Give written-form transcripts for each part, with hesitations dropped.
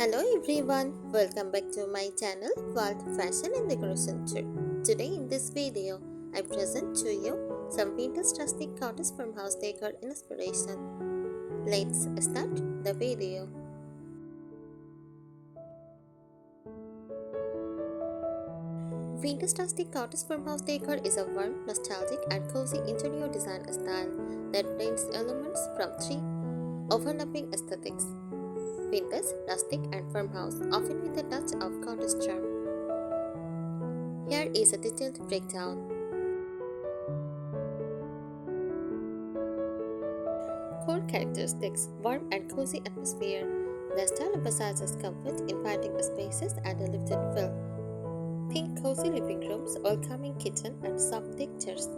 Hello everyone, welcome back to my channel called Fashion and Decoration Tour. Today in this video, I present to you some vintage rustic cottage farmhouse decor inspiration. Let's start the video. Vintage rustic cottage farmhouse decor is a warm, nostalgic and cozy interior design style that blends elements from three overlapping aesthetics: vintage, rustic and farmhouse, often with a touch of cottage charm. Here is a detailed breakdown. Core characteristics: warm and cozy atmosphere. The style emphasizes comfort, inviting spaces, and a lifted feel. Think cozy living rooms, welcoming kitchen, and soft textures.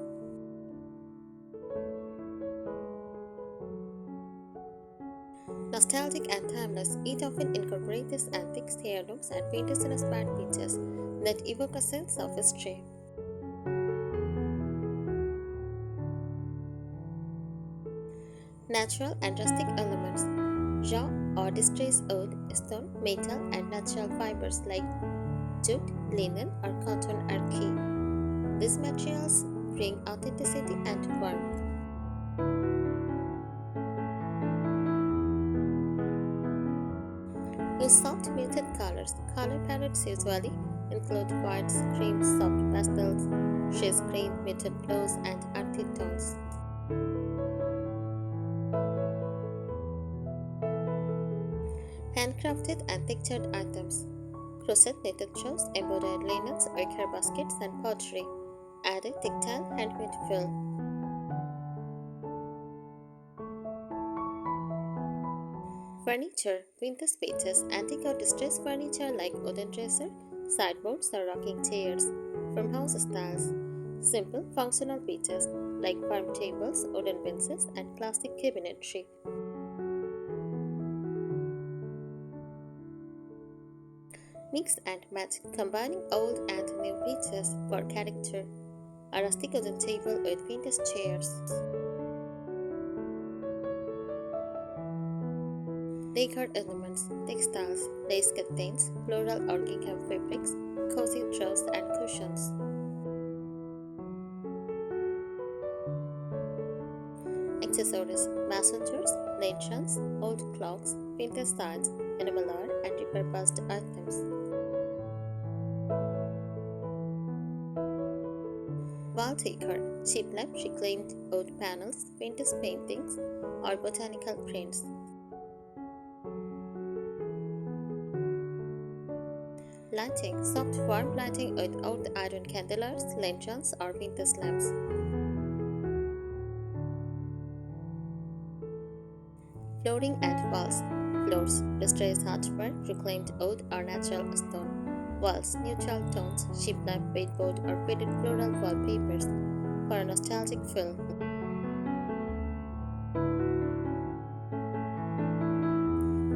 Nostalgic and timeless, it often incorporates antiques, heirlooms, and vintage-inspired features that evoke a sense of history. Natural and rustic elements: raw or distressed wood, stone, metal, and natural fibers like jute, linen, or cotton are key. These materials bring authenticity and warmth. Use soft muted colors. Color palettes usually include whites, creams, soft pastels, shades green, muted blues, and earthy tones. Handcrafted and textured items: crochet knitted shawls, embroidered linens, wicker baskets, and pottery add a tactile handmade feel. Furniture: vintage pieces, antique or distressed furniture like wooden dresser, sideboards, or rocking chairs. Farmhouse styles: simple, functional pieces like farm tables, wooden benches, and classic cabinetry. Mix and match, combining old and new pieces for character. A rustic wooden table with vintage chairs. Decor elements: textiles, lace curtains, floral or gingham fabrics, cozy throws and cushions. Accessories: messengers, lanterns, old clocks, vintage signs, enamel art, and repurposed items. Wall decor: cheap lamp, reclaimed wood panels, vintage paintings, or botanical prints. Lighting: soft warm lighting with old iron candelabras, lanterns, or vintage lamps. Flooring and walls: floors, distressed hardware, reclaimed wood or natural stone. Walls: neutral tones, cheap lamp, baseboard, or faded floral wallpapers for a nostalgic feel.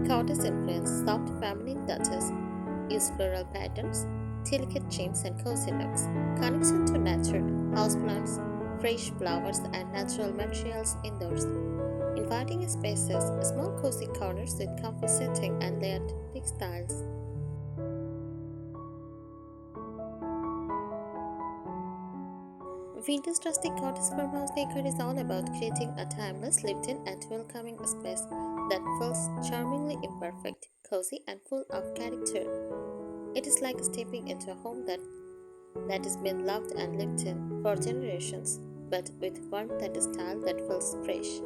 Cottage influence: soft family touches, use floral patterns, delicate trims, and cozy looks. Connection to nature: houseplants, fresh flowers, and natural materials indoors. Inviting spaces: small cozy corners with comfy seating and layered textiles. Vintage Rustic Cottage Farmhouse Decor is all about creating a timeless, lived-in, and welcoming space that feels charmingly imperfect, cozy, and full of character. It is like stepping into a home that has been loved and lived in for generations, but with warmth and style that feels fresh.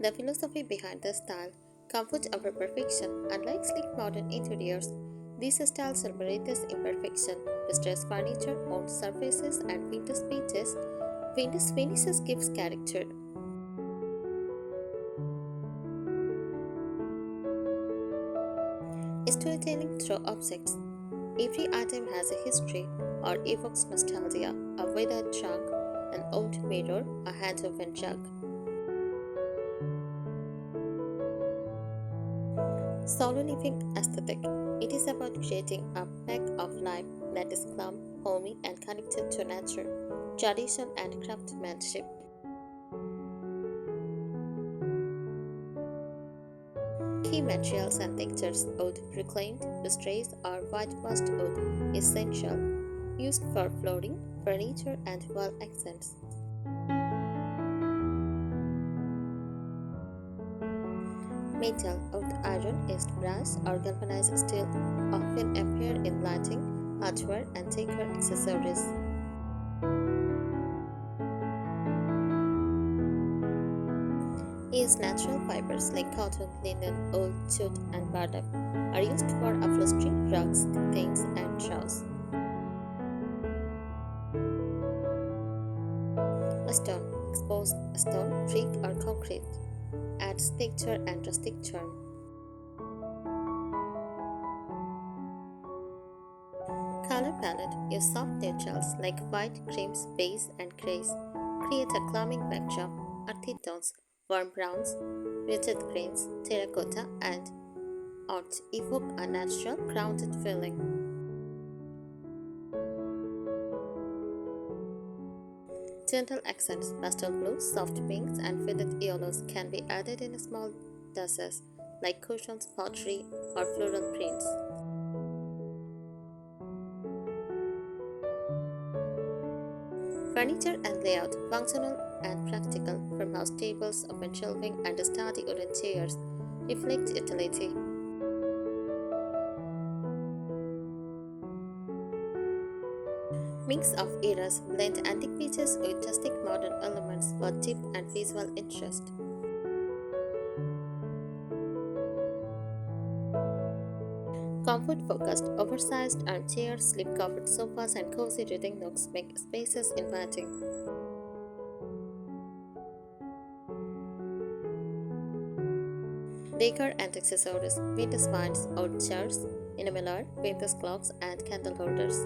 The philosophy behind the style: comfort over perfection. Unlike sleek modern interiors, this style celebrates imperfection. Distressed furniture, old surfaces, and vintage pieces. Vintage finishes gives character. Storytelling through objects: every item has a history or evokes nostalgia. A weathered trunk, an old mirror, a hand-woven jug. Solo living aesthetic: it is about creating a pack of life that is calm, homey, and connected to nature, tradition, and craftsmanship. Key materials and textures: wood, reclaimed, distressed, or whitewashed wood, essential, used for flooring, furniture, and wall accents. Metal, wood, iron, east brass, or galvanized steel often appear in lighting, hardware, and decor accessories. Is natural fibers like cotton, linen, wool, jute, and burlap are used for upholstery, rugs, curtains, and troughs. A stone, exposed stone, brick, or concrete, adds texture and rustic charm. Color palette: use soft neutrals like white, creams, beige, and grays. Create a calming backdrop. Earthy tones, warm browns, muted greens, terracotta, and earth evoke a natural, grounded feeling. Gentle accents: pastel blues, soft pinks, and faded yellows can be added in small doses, like cushions, pottery, or floral prints. Furniture and layout: functional and practical. Farmhouse tables, open shelving, and sturdy wooden chairs reflect utility. Mix of eras: blend antique pieces with rustic modern elements for depth and visual interest. Comfort focused: oversized armchairs, slip covered sofas, and cozy reading nooks make spaces inviting. Decor and accessories: vintage vines, old chairs, enamel art, vintage clocks, and candle holders.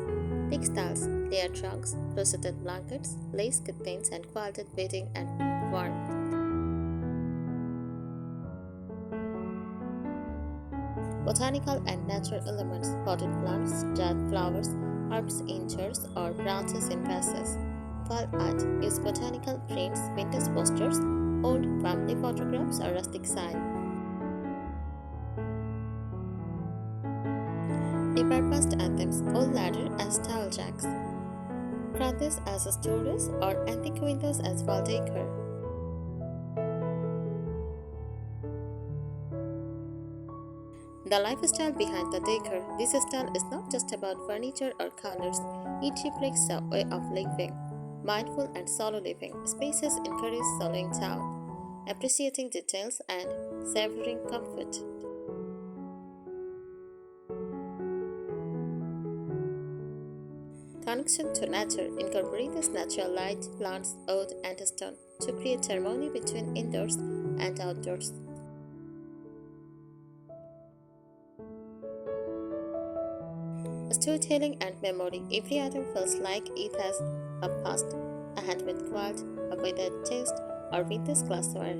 Textiles: layered rugs, roseted blankets, lace curtains, and quilted bedding and warmth. Botanical and natural elements: potted plants, dried flowers, herbs in jars, or branches in vases. Wall art: use botanical prints, vintage posters, old family photographs, or rustic sign. Repurposed items: old ladder as towel jacks, crutches as storage, or antique windows as wall decor. The lifestyle behind the decor: this style is not just about furniture or colors, it reflects a way of living. Mindful and solo living spaces encourage slowing down, appreciating details, and savoring comfort. Connection to nature: incorporates natural light, plants, wood, and stone to create harmony between indoors and outdoors. Storytelling and memory: every item feels like it has a past, a handmade quilt, a weathered chest, or vintage glassware.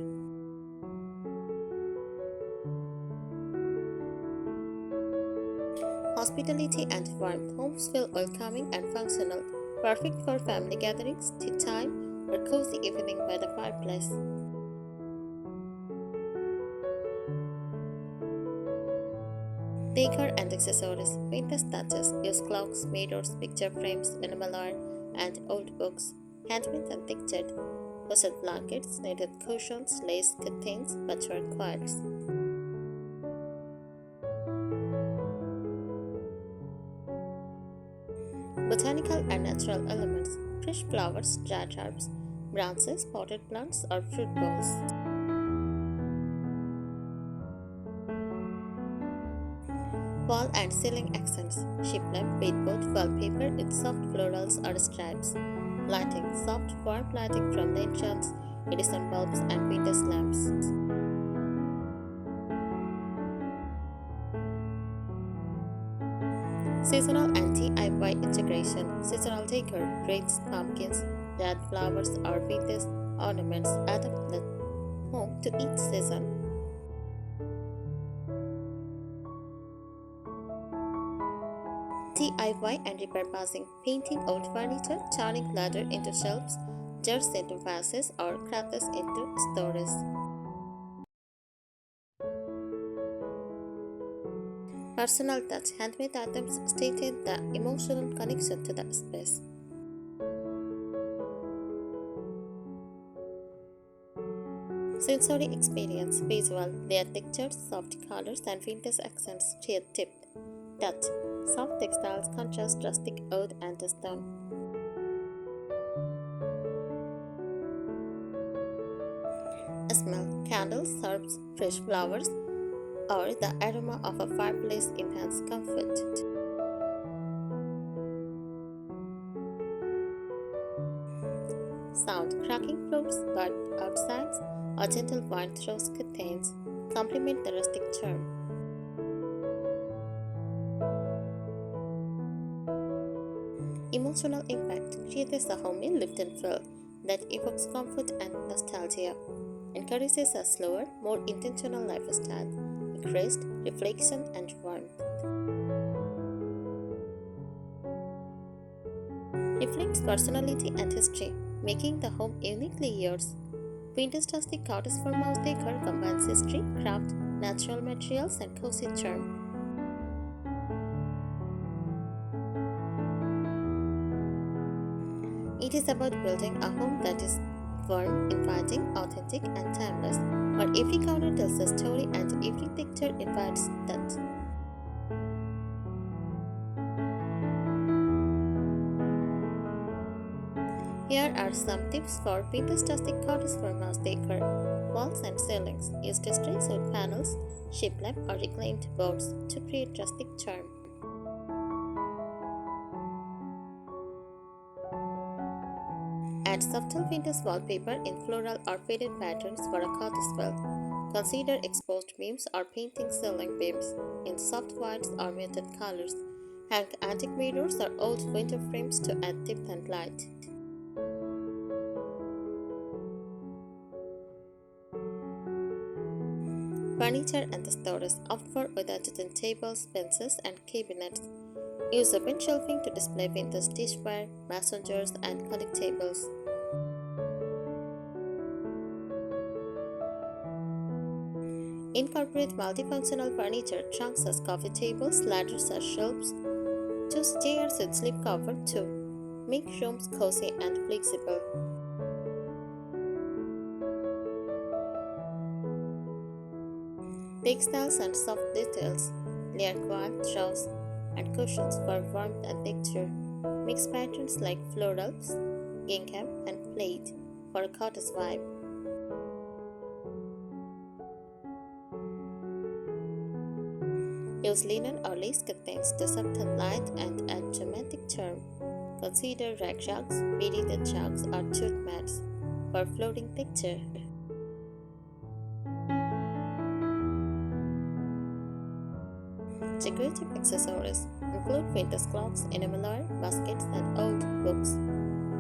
Hospitality and warmth: homes feel welcoming and functional, perfect for family gatherings, tea time, or cozy evening by the fireplace. Decor and accessories: vintage touches: use clocks, mirrors, picture frames, enamel art, and old books. Handmade and textured: cosette blankets, knitted cushions, lace curtains, patchwork quilts. Botanical and natural elements: fresh flowers, dried herbs, branches, potted plants, or fruit bowls. Wall and ceiling accents: shiplap, beadboard, wallpaper with soft florals or stripes. Lighting: soft, warm lighting from lanterns, Edison bulbs, and window lamps. Seasonal and DIY integration: seasonal decor, wreaths, pumpkins, red flowers, or vintage ornaments adapt the home to each season. DIY and repurposing: painting old furniture, turning ladder into shelves, jars into vases, or crafts into storage. Personal touch handmade items stated the emotional connection to the space. Sensory experience visual layered textures, soft colors, and vintage accents shade tipped. Touch soft textiles contrast rustic wood and stone. Smell candles, herbs, fresh flowers, or the aroma of a fireplace enhance comfort. Sound cracking floors, bird outsides, or gentle wind throws curtains complement the rustic charm. Emotional impact creates a homey lift and feel that evokes comfort and nostalgia, encourages a slower, more intentional lifestyle, increased reflection and warmth. Reflects personality and history, making the home uniquely yours. Vintage Rustic Cottage Farmhouse Decor combines history, craft, natural materials, and cozy charm. It is about building a home that is warm, inviting, authentic, and timeless, where every corner tells a story and every texture invites touch. Here are some tips for vintage Rustic Cottage Farmhouse Decor. Walls and ceilings. Use distressed wood panels, shiplap, or reclaimed boards to create rustic charm. Add subtle vintage wallpaper in floral or faded patterns for a cottage feel. Consider exposed beams or painting ceiling beams in soft whites or muted colors. Hang antique mirrors or old window frames to add depth and light. Furniture and storage. Opt for wooden tables, benches, and cabinets. Use open shelving to display vintage dishware, mason jars, and collectibles. Incorporate multifunctional furniture trunks as coffee tables, ladders as shelves. Choose chairs with slip cover to make rooms cozy and flexible. Textiles and soft details. Layer quilt, throws, and cushions for warmth and texture. Mix patterns like florals, gingham, and plaid for a cottage vibe. Use linen or lace curtains to soften light and add dramatic charm. Consider rag rugs, beaded rugs, or jute mats for floating texture. Decorative accessories include vintage clocks, enamel baskets, and old books.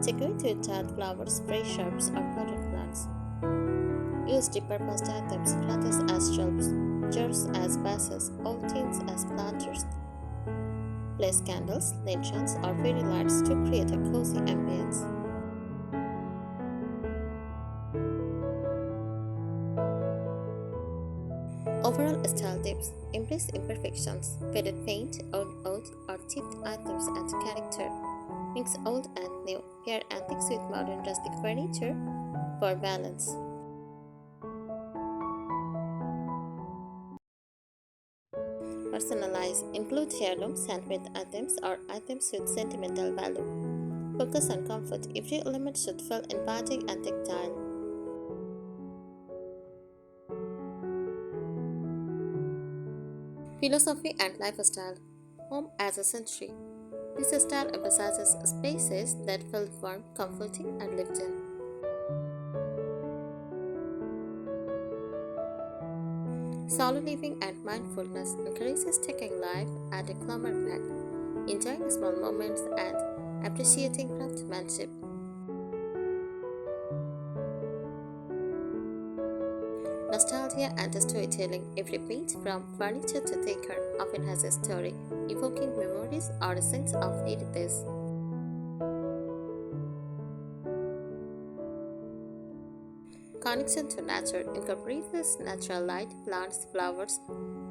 Decorate with tiled flowers, fresh herbs, or potted plants. Use repurposed items, platters as shelves, jars as vases, old tins as planters. Place candles, lanterns, or fairy lights to create a cozy ambience. Overall style tips. Embrace imperfections. Faded paint, old wood, or chipped items add character. Mix old and new. Pair antiques with modern rustic furniture for balance. Personalize. Include heirlooms, handmade items, or items with sentimental value. Focus on comfort. Every element should feel inviting and tactile. Philosophy and lifestyle. Home as a century. This style emphasizes spaces that feel warm, comforting, and lived in. Solo living and mindfulness encourages taking life at a calmer pace, enjoying small moments and appreciating craftsmanship. Nostalgia and storytelling. Every piece, from furniture to decor, often has a story, evoking memories or a sense of heritage. Connection to nature incorporates natural light, plants, flowers,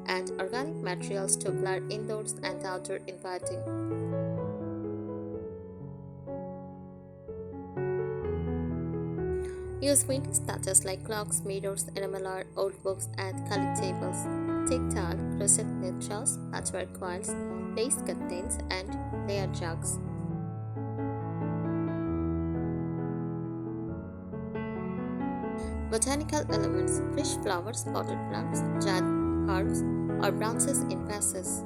and organic materials to blur indoors and outdoor inviting. Use vintage touches like clocks, mirrors, enamel art, old books, and colored tables. Tactile, crochet knit shawls, patchwork quilts, lace curtains, and layered jugs. Botanical elements, fresh flowers, potted plants, jarred herbs, or branches in vases.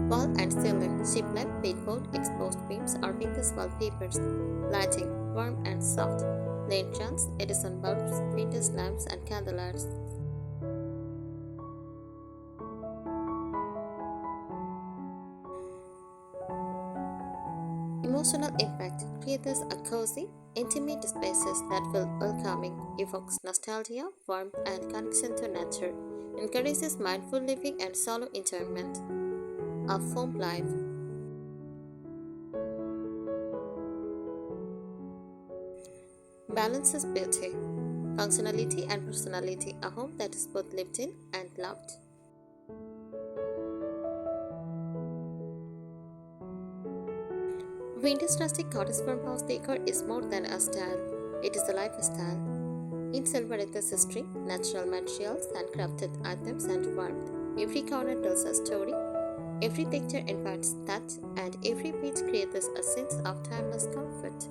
Wall and ceiling, sheep lamp, paintboard, exposed beams, or vintage wallpapers. Lighting, warm and soft. Lanterns, Edison bulbs, vintage lamps, and candelabras. Emotional impact creates a cozy, intimate spaces that feel welcoming, evokes nostalgia, warmth, and connection to nature, encourages mindful living and solo enjoyment. A foam life balances beauty, functionality, and personality. A home that is both lived in and loved. Vintage Rustic Cottage Farmhouse decor is more than a style, it is a lifestyle. It celebrates history, natural materials, handcrafted items, and warmth. Every corner tells a story, every texture invites touch, and every piece creates a sense of timeless comfort.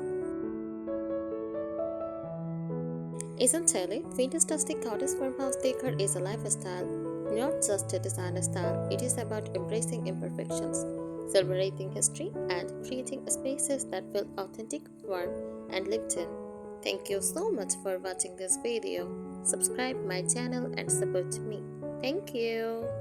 Essentially, vintage rustic cottage farmhouse decor is a lifestyle, not just a design style. It is about embracing imperfections, celebrating history, and creating spaces that feel authentic, warm, and lived in. Thank you so much for watching this video. Subscribe my channel and support me. Thank you.